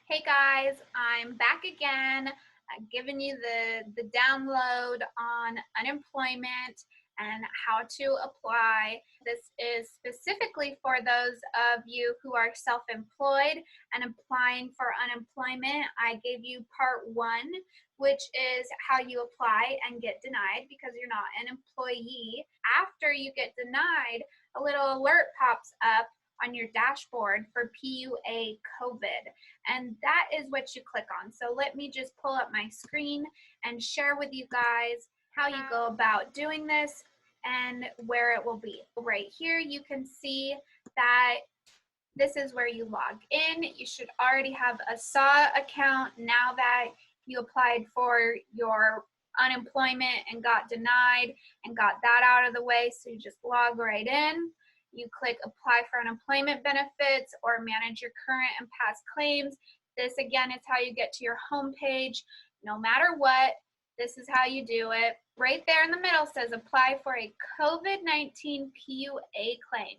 Hey guys, I'm back again, giving you the download on unemployment and how to apply. This is specifically for those of you who are self-employed and applying for unemployment. I gave you part one, which is how you apply and get denied because you're not an employee. After you get denied, a little alert pops up on your dashboard for PUA COVID, and that is what you click on. So let me just pull up my screen and share with you guys how you go about doing this and where it will be. Right here you can see that this is where you log in. You should already have a SAW account now that you applied for your unemployment and got denied and got that out of the way. So you just log right in. You click apply for unemployment benefits or manage your current and past claims. This again is how you get to your home page. No matter what, this is how you do it. Right there in the middle says apply for a COVID-19 PUA claim.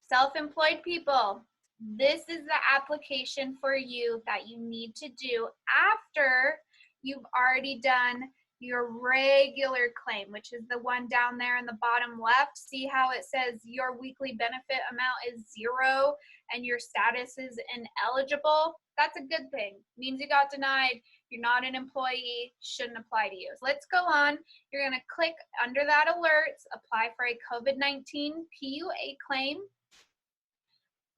Self-employed people, this is the application for you that you need to do after you've already done your regular claim, which is the one down there in the bottom left. See how it says your weekly benefit amount is 0 and your status is ineligible? That's a good thing. It means you got denied. You're not an employee. Shouldn't apply to you. So let's go on. You're going to click under that alerts, apply for a COVID-19 PUA claim.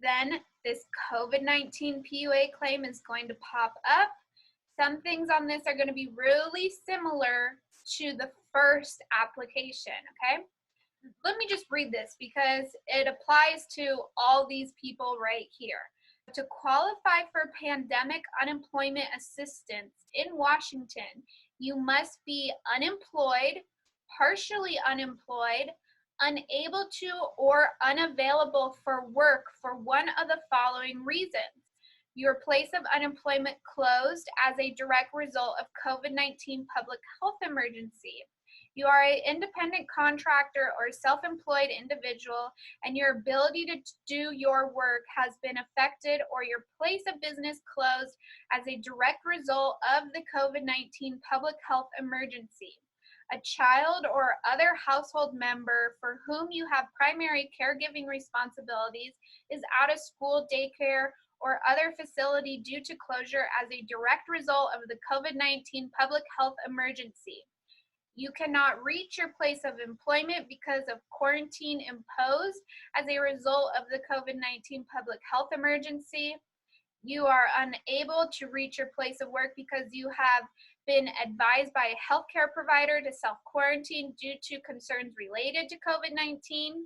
Then this COVID-19 PUA claim is going to pop up. Some things on this are going to be really similar to the first application, okay? Let me just read this because it applies to all these people right here. To qualify for pandemic unemployment assistance in Washington, you must be unemployed, partially unemployed, unable to or unavailable for work for one of the following reasons. Your place of unemployment closed as a direct result of COVID-19 public health emergency. You are an independent contractor or self-employed individual, and your ability to do your work has been affected, or your place of business closed as a direct result of the COVID-19 public health emergency. A child or other household member for whom you have primary caregiving responsibilities is out of school, daycare, or other facility due to closure as a direct result of the COVID-19 public health emergency. You cannot reach your place of employment because of quarantine imposed as a result of the COVID-19 public health emergency. You are unable to reach your place of work because you have been advised by a healthcare provider to self-quarantine due to concerns related to COVID-19.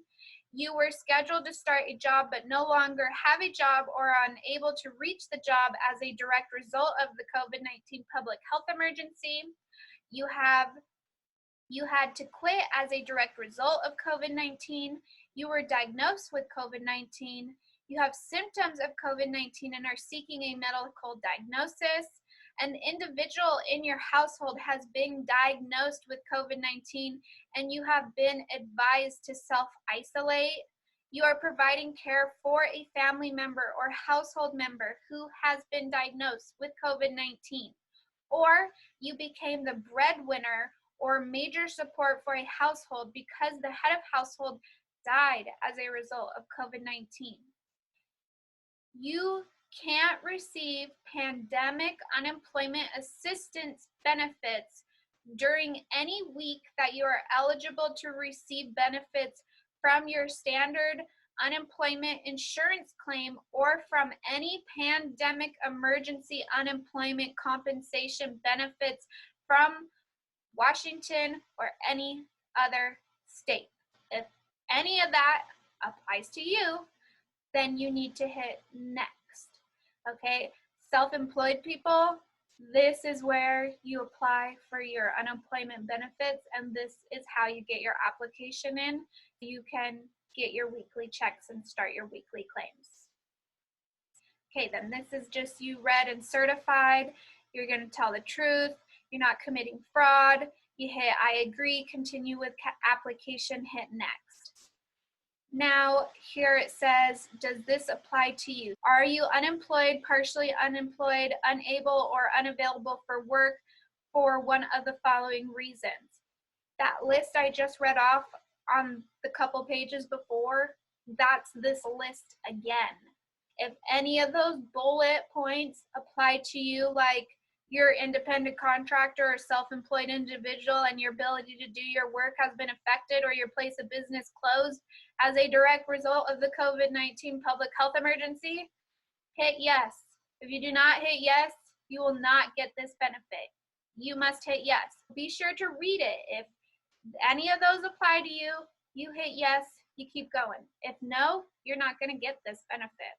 You were scheduled to start a job but no longer have a job or are unable to reach the job as a direct result of the COVID-19 public health emergency. You had to quit as a direct result of COVID-19. You were diagnosed with COVID-19. You have symptoms of COVID-19 and are seeking a medical diagnosis. An individual in your household has been diagnosed with COVID-19 and you have been advised to self-isolate. You are providing care for a family member or household member who has been diagnosed with COVID-19. Or you became the breadwinner or major support for a household because the head of household died as a result of COVID-19. You can't receive pandemic unemployment assistance benefits during any week that you are eligible to receive benefits from your standard unemployment insurance claim or from any pandemic emergency unemployment compensation benefits from Washington or any other state. If any of that applies to you, then you need to hit next. Okay, self-employed people, this is where you apply for your unemployment benefits, and this is how you get your application in. You can get your weekly checks and start your weekly claims. Okay, then this is just you read and certified. You're going to tell the truth. You're not committing fraud. You hit I agree, continue with application, hit next. Now, here it says, does this apply to you? Are you unemployed, partially unemployed, unable, or unavailable for work for one of the following reasons? That list I just read off on the couple pages before, that's this list again. If any of those bullet points apply to you, like you're independent contractor or self-employed individual and your ability to do your work has been affected, or your place of business closed as a direct result of the COVID-19 public health emergency, hit yes. If you do not hit yes, you will not get this benefit. You must hit yes. Be sure to read it. If any of those apply to you, you hit yes, you keep going. If no, you're not going to get this benefit.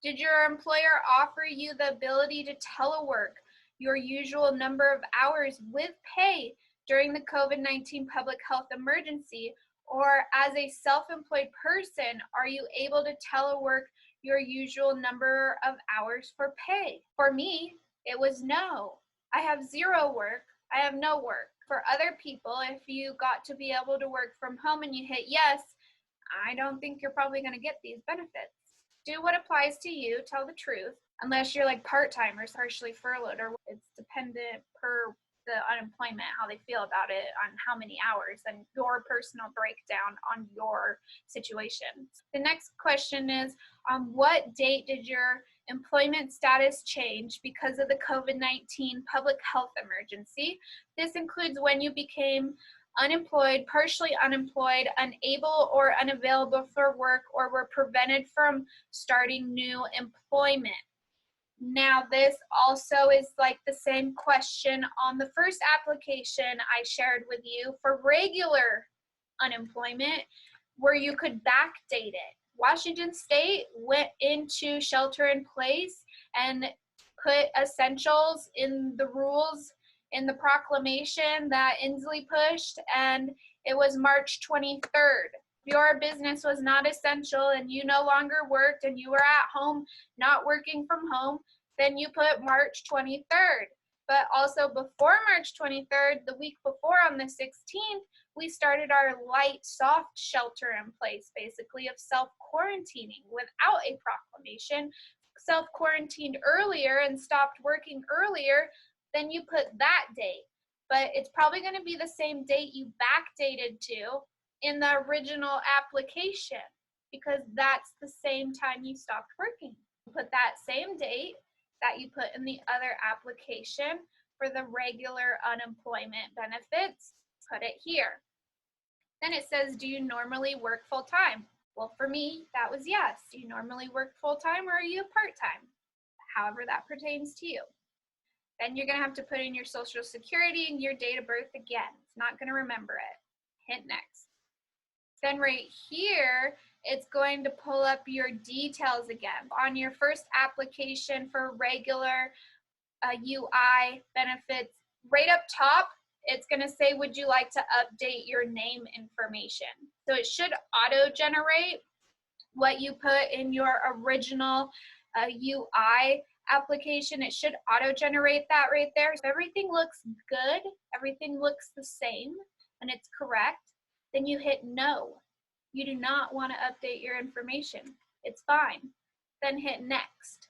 Did your employer offer you the ability to telework your usual number of hours with pay during the COVID-19 public health emergency? Or as a self-employed person, are you able to telework your usual number of hours for pay? For me, it was no. I have zero work. I have no work. For other people, if you got to be able to work from home and you hit yes, I don't think you're probably going to get these benefits. Do what applies to you, tell the truth, unless you're like part-time or partially furloughed, or it's dependent per the unemployment, how they feel about it, on how many hours, and your personal breakdown on your situation. The next question is, on what date did your employment status change because of the COVID-19 public health emergency? This includes when you became unemployed, partially unemployed, unable or unavailable for work, or were prevented from starting new employment. Now, this also is like the same question on the first application I shared with you for regular unemployment, where you could backdate it. Washington State went into shelter in place and put essentials in the rules in the proclamation that Inslee pushed, and it was March 23rd. If your business was not essential and you no longer worked and you were at home not working from home, then you put March 23rd. But also before March 23rd, the week before on the 16th, we started our light, soft shelter in place, basically, of self-quarantining without a proclamation. Self-quarantined earlier and stopped working earlier, then you put that date. But it's probably going to be the same date you backdated to in the original application, because that's the same time you stopped working. Put that same date that you put in the other application for the regular unemployment benefits, put it here. Then it says, do you normally work full-time? Well, for me, that was yes. Do you normally work full-time, or are you part-time? However that pertains to you. Then you're going to have to put in your social security and your date of birth again. It's not going to remember it. Hit next. Then right here, it's going to pull up your details again. On your first application for regular UI benefits, right up top, it's going to say, would you like to update your name information? So it should auto-generate what you put in your original UI application. It should auto-generate that right there. If everything looks good, everything looks the same, and it's correct, then you hit no. You do not want to update your information. It's fine. Then hit next.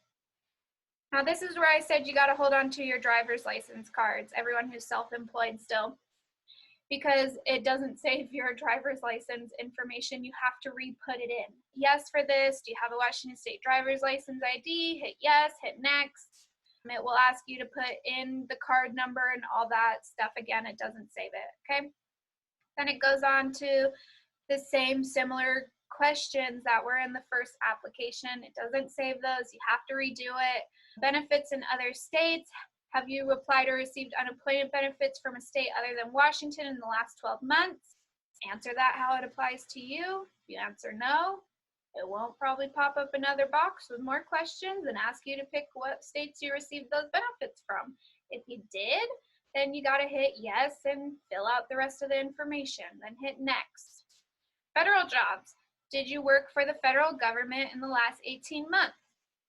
Now this is where I said you got to hold on to your driver's license cards, everyone who's self-employed still, because it doesn't save your driver's license information. You have to re-put it in. Yes for this. Do you have a Washington State driver's license ID? Hit yes, hit next. It will ask you to put in the card number and all that stuff again. It doesn't save it, okay? Then it goes on to the same similar questions that were in the first application. It doesn't save those. You have to redo it. Benefits in other states. Have you applied or received unemployment benefits from a state other than Washington in the last 12 months? Answer that how it applies to you. If you answer no, it won't probably pop up another box with more questions and ask you to pick what states you received those benefits from. If you did, then you got to hit yes and fill out the rest of the information. Then hit next. Federal jobs. Did you work for the federal government in the last 18 months?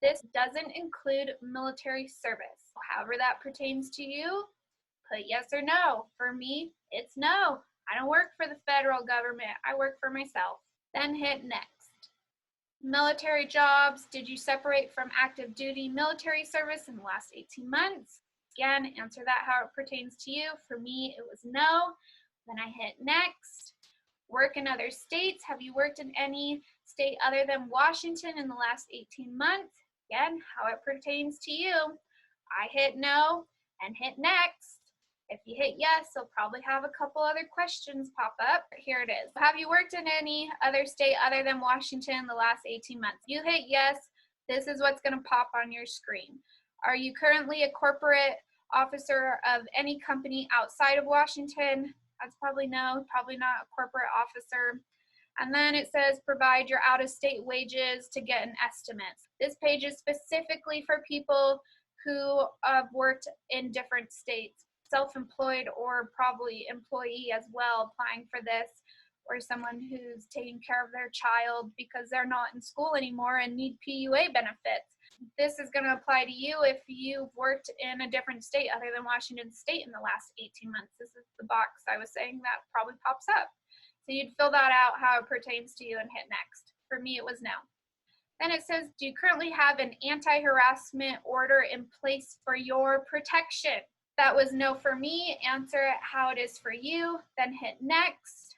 This doesn't include military service. However that pertains to you, put yes or no. For me, it's no. I don't work for the federal government. I work for myself. Then hit next. Military jobs. Did you separate from active duty military service in the last 18 months? Again, answer that how it pertains to you. For me, it was no. Then I hit next. Work in other states. Have you worked in any state other than Washington in the last 18 months? Again, how it pertains to you. I hit no and hit next. If you hit yes, you'll probably have a couple other questions pop up. Here it is. Have you worked in any other state other than Washington in the last 18 months? You hit yes. This is what's going to pop on your screen. Are you currently a corporate officer of any company outside of Washington? That's probably no, probably not a corporate officer. And then it says provide your out-of-state wages to get an estimate. This page is specifically for people who have worked in different states, self-employed or probably employee as well, applying for this, or someone who's taking care of their child because they're not in school anymore and need PUA benefits. This is going to apply to you if you've worked in a different state other than Washington State in the last 18 months. This is the box I was saying that probably pops up. So you'd fill that out how it pertains to you and hit next. For me, it was no. Then it says, do you currently have an anti-harassment order in place for your protection? That was no for me. Answer it how it is for you. Then hit next.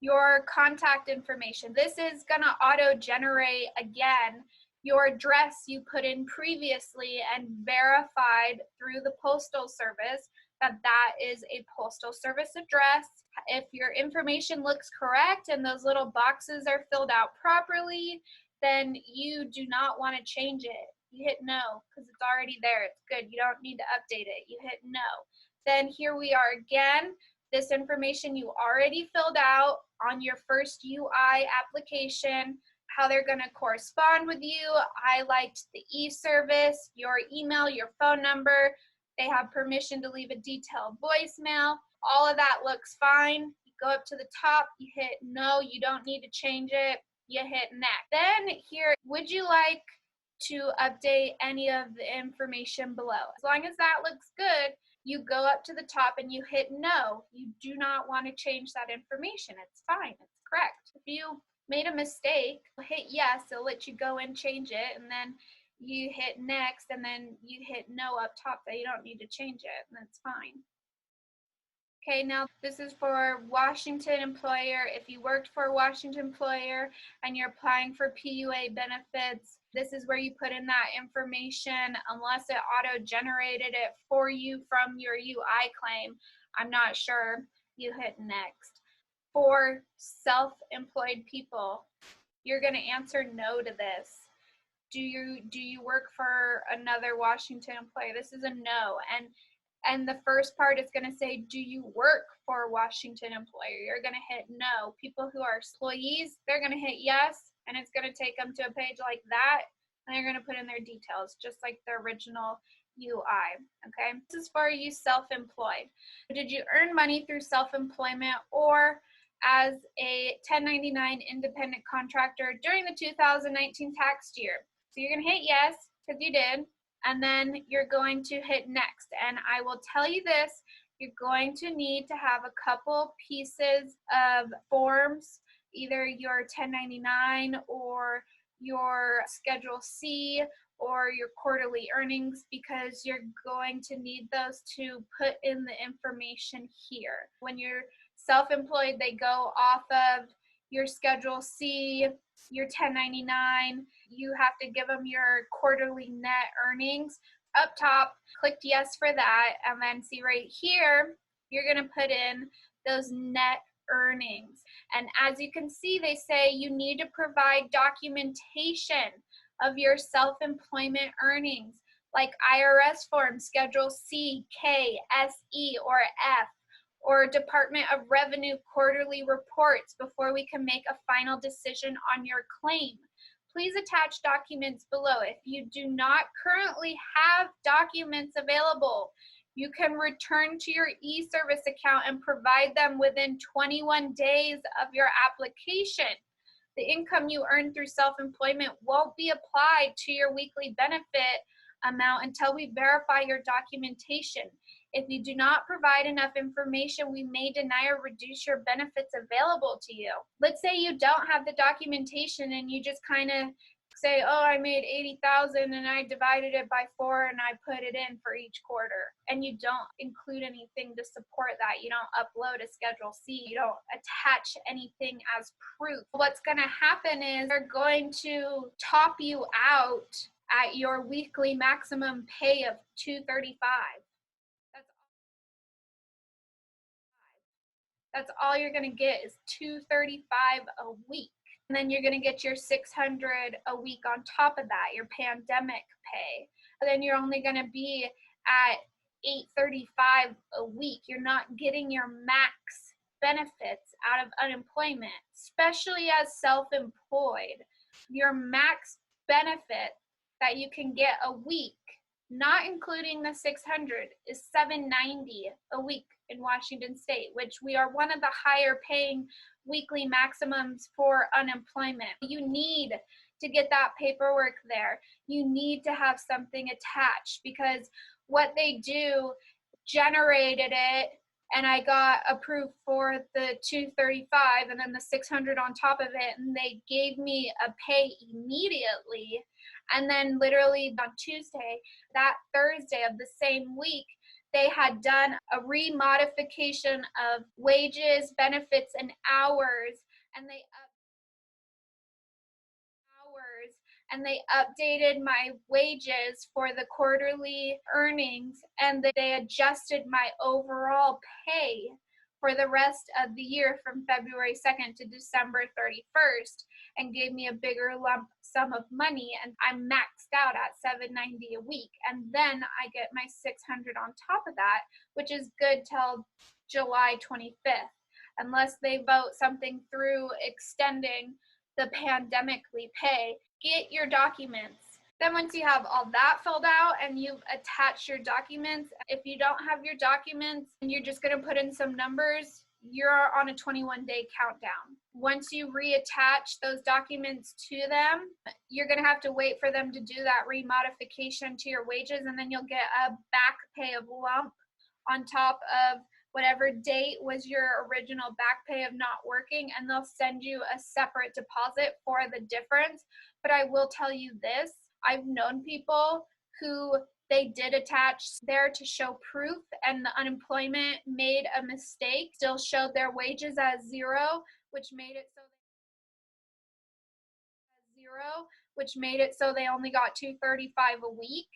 Your contact information. This is going to auto-generate again your address you put in previously and verified through the Postal Service that that is a Postal Service address. If your information looks correct and those little boxes are filled out properly, then you do not want to change it. You hit no because it's already there. It's good. You don't need to update it. You hit no. Then here we are again. This information you already filled out on your first UI application, how they're going to correspond with you. Highlight the e-service, your email, your phone number. They have permission to leave a detailed voicemail. All of that looks fine. You go up to the top, you hit no, you don't need to change it. You hit next. Then here, would you like to update any of the information below? As long as that looks good, you go up to the top and you hit no. You do not want to change that information. It's fine. It's correct. If you made a mistake, hit yes. It'll let you go and change it. And then you hit next. And then you hit no up top that you don't need to change it. And that's fine. Okay, now this is for Washington employer. If you worked for a Washington employer and you're applying for PUA benefits, this is where you put in that information unless it auto-generated it for you from your UI claim. I'm not sure. You hit next. For self-employed people, you're going to answer no to this. Do you work for another Washington employer? This is a no. And the first part is going to say, do you work for a Washington employer? You're going to hit no. People who are employees, they're going to hit yes, and it's going to take them to a page like that, and they're going to put in their details, just like the original UI, okay? This is for you self-employed. Did you earn money through self-employment or as a 1099 independent contractor during the 2019 tax year? So you're going to hit yes, because you did. And then you're going to hit next. And I will tell you this, you're going to need to have a couple pieces of forms, either your 1099 or your Schedule C or your quarterly earnings, because you're going to need those to put in the information here. When you're self-employed, they go off of your Schedule C, your 1099, you have to give them your quarterly net earnings. Up top, click yes for that, and then see right here, you're going to put in those net earnings. And as you can see, they say you need to provide documentation of your self-employment earnings, like IRS forms, Schedule C, K, SE, or F, or Department of Revenue quarterly reports before we can make a final decision on your claim. Please attach documents below. If you do not currently have documents available, you can return to your e-service account and provide them within 21 days of your application. The income you earn through self-employment won't be applied to your weekly benefit amount until we verify your documentation. If you do not provide enough information, we may deny or reduce your benefits available to you. Let's say you don't have the documentation and you just kind of say, oh, I made 80,000 and I divided it by 4 and I put it in for each quarter. And you don't include anything to support that. You don't upload a Schedule C. You don't attach anything as proof. What's going to happen is they're going to top you out at your weekly maximum pay of $235. That's all you're going to get is $235 a week. And then you're going to get your $600 a week on top of that, your pandemic pay. And then you're only going to be at $835 a week. You're not getting your max benefits out of unemployment, especially as self-employed. Your max benefit that you can get a week, not including the 600, is $790 a week in Washington State, which we are one of the higher paying weekly maximums for unemployment. You need to get that paperwork there. You need to have something attached, because what they do generated it and I got approved for the $235 and then the $600 on top of it, and they gave me a pay immediately. And then literally on Tuesday, that Thursday of the same week, they had done a remodification of wages, benefits, and hours, and they updated my wages for the quarterly earnings, and they adjusted my overall pay for the rest of the year from February 2nd to December 31st, and gave me a bigger lump sum of money, and I'm maxed out at $790 a week. And then I get my $600 on top of that, which is good till July 25th, unless they vote something through extending the pandemically pay. Get your documents. Then once you have all that filled out and you've attached your documents, if you don't have your documents and you're just going to put in some numbers, you're on a 21-day countdown. Once you reattach those documents to them, you're going to have to wait for them to do that remodification to your wages, and then you'll get a back pay of lump on top of whatever date was your original back pay of not working, and they'll send you a separate deposit for the difference. But I will tell you this, I've known people who they did attach there to show proof, and the unemployment made a mistake, still showed their wages as zero, which made it so they only got $235 a week.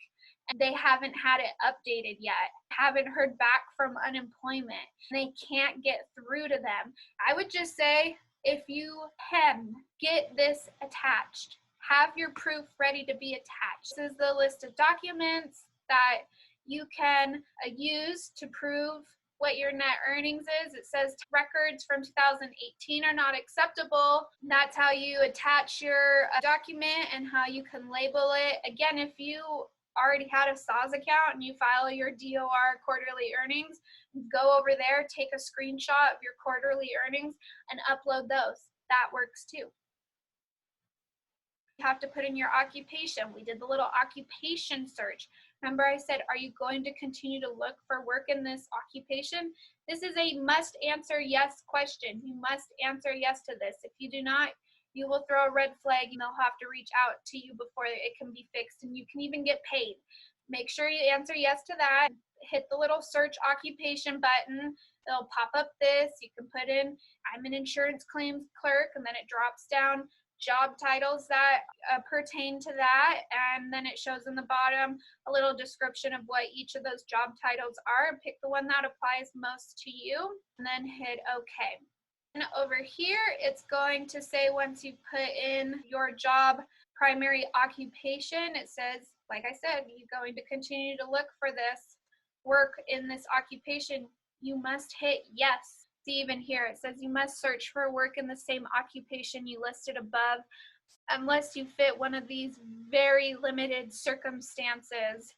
And they haven't had it updated yet, haven't heard back from unemployment. They can't get through to them. I would just say, if you can get this attached, have your proof ready to be attached. This is the list of documents that you can use to prove what your net earnings is. It says records from 2018 are not acceptable. That's how you attach your document and how you can label it. Again, if you already had a SAS account and you file your DOR quarterly earnings, go over there, take a screenshot of your quarterly earnings and upload those. That works too. You have to put in your occupation. We did the little occupation search. Remember I said, are you going to continue to look for work in this occupation? This is a must answer yes question. You must answer yes to this. If you do not, you will throw a red flag and they'll have to reach out to you before it can be fixed, and you can even get paid. Make sure you answer yes to that. Hit the little search occupation button. It'll pop up this. You can put in, I'm an insurance claims clerk, and then it drops down job titles that pertain to that, and then it shows in the bottom a little description of what each of those job titles are. Pick the one that applies most to you, and then hit OK. And over here, it's going to say, once you put in your job primary occupation, it says, like I said, you're going to continue to look for this work in this occupation. You must hit yes. See, even here, it says you must search for work in the same occupation you listed above, unless you fit one of these very limited circumstances.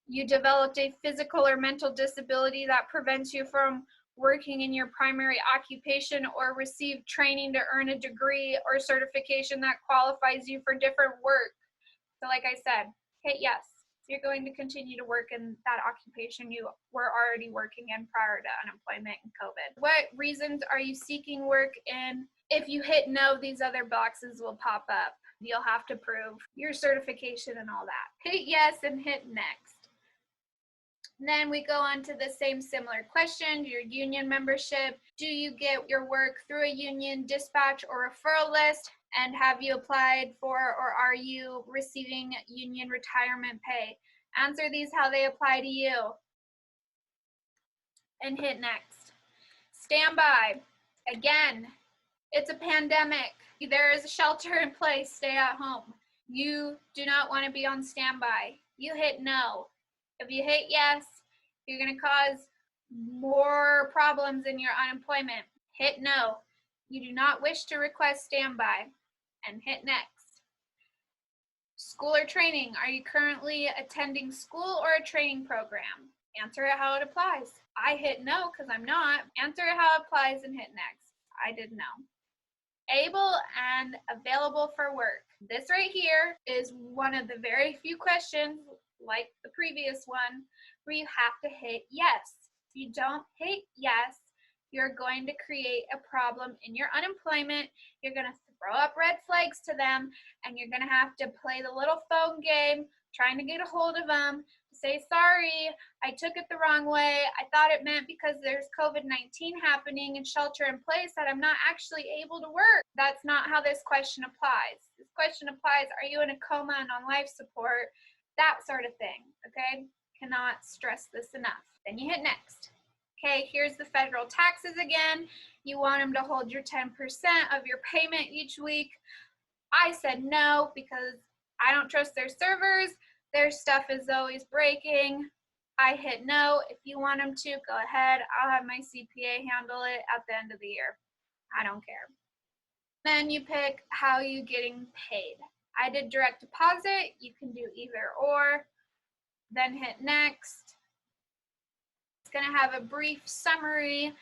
You developed a physical or mental disability that prevents you from working in your primary occupation, or receive training to earn a degree or certification that qualifies you for different work. So like I said, hit yes. You're going to continue to work in that occupation you were already working in prior to unemployment and COVID. What reasons are you seeking work in? If you hit no, these other boxes will pop up. You'll have to prove your certification and all that. Hit yes and hit next. And then we go on to the same similar question, your union membership. Do you get your work through a union, dispatch, or referral list? And have you applied for or are you receiving union retirement pay? Answer these how they apply to you. And hit next. Standby. Again, it's a pandemic. There is a shelter in place. Stay at home. You do not want to be on standby. You hit no. If you hit yes, you're going to cause more problems in your unemployment. Hit no. You do not wish to request standby. And hit next. School or training. Are you currently attending school or a training program? Answer it how it applies. I hit no because I'm not. Answer it how it applies and hit next. I did no. Able and available for work. This right here is one of the very few questions, like the previous one, where you have to hit yes. If you don't hit yes, you're going to create a problem in your unemployment. You're going to throw up red flags to them, and you're going to have to play the little phone game, trying to get a hold of them, say, sorry, I took it the wrong way. I thought it meant because there's COVID-19 happening and shelter in place that I'm not actually able to work. That's not how this question applies. This question applies, are you in a coma and on life support? That sort of thing, okay? Cannot stress this enough. Then you hit next. Okay, here's the federal taxes again. You want them to hold your 10% of your payment each week. I said no because I don't trust their servers. Their stuff is always breaking. I hit no. If you want them to, go ahead. I'll have my CPA handle it at the end of the year. I don't care. Then you pick how you getting paid. I did direct deposit. You can do either or. Then hit next. It's going to have a brief summary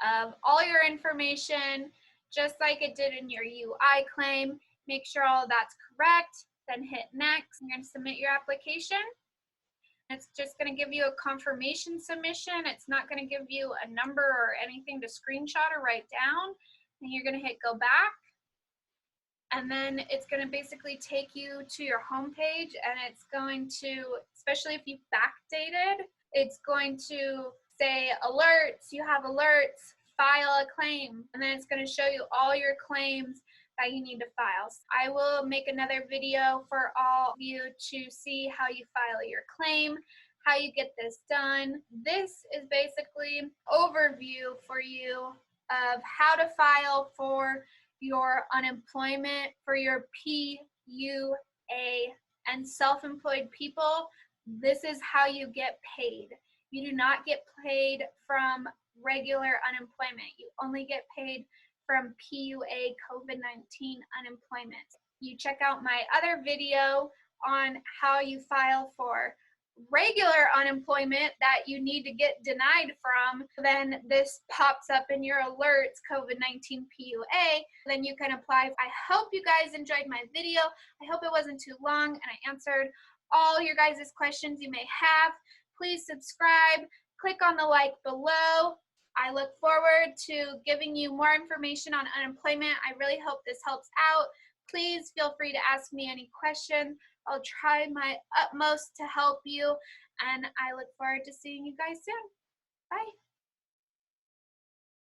of all your information, just like it did in your UI claim. Make sure all of that's correct. Then hit next. You're going to submit your application. It's just going to give you a confirmation submission. It's not going to give you a number or anything to screenshot or write down. And you're going to hit go back. And then it's going to basically take you to your homepage, and it's going to, especially if you've backdated, it's going to say alerts, you have alerts, file a claim, and then it's going to show you all your claims that you need to file. I will make another video for all of you to see how you file your claim, how you get this done. This is basically an overview for you of how to file for your unemployment for your PUA and self-employed people. This is how you get paid. You do not get paid from regular unemployment. You only get paid from PUA COVID-19 unemployment. You check out my other video on how you file for regular unemployment that you need to get denied from. Then this pops up in your alerts, COVID-19 PUA, then you can apply. I hope you guys enjoyed my video. I hope it wasn't too long and I answered all your guys' questions you may have. Please subscribe, click on the like below. I look forward to giving you more information on unemployment. I really hope this helps out. Please feel free to ask me any questions. I'll try my utmost to help you, and I look forward to seeing you guys soon. Bye.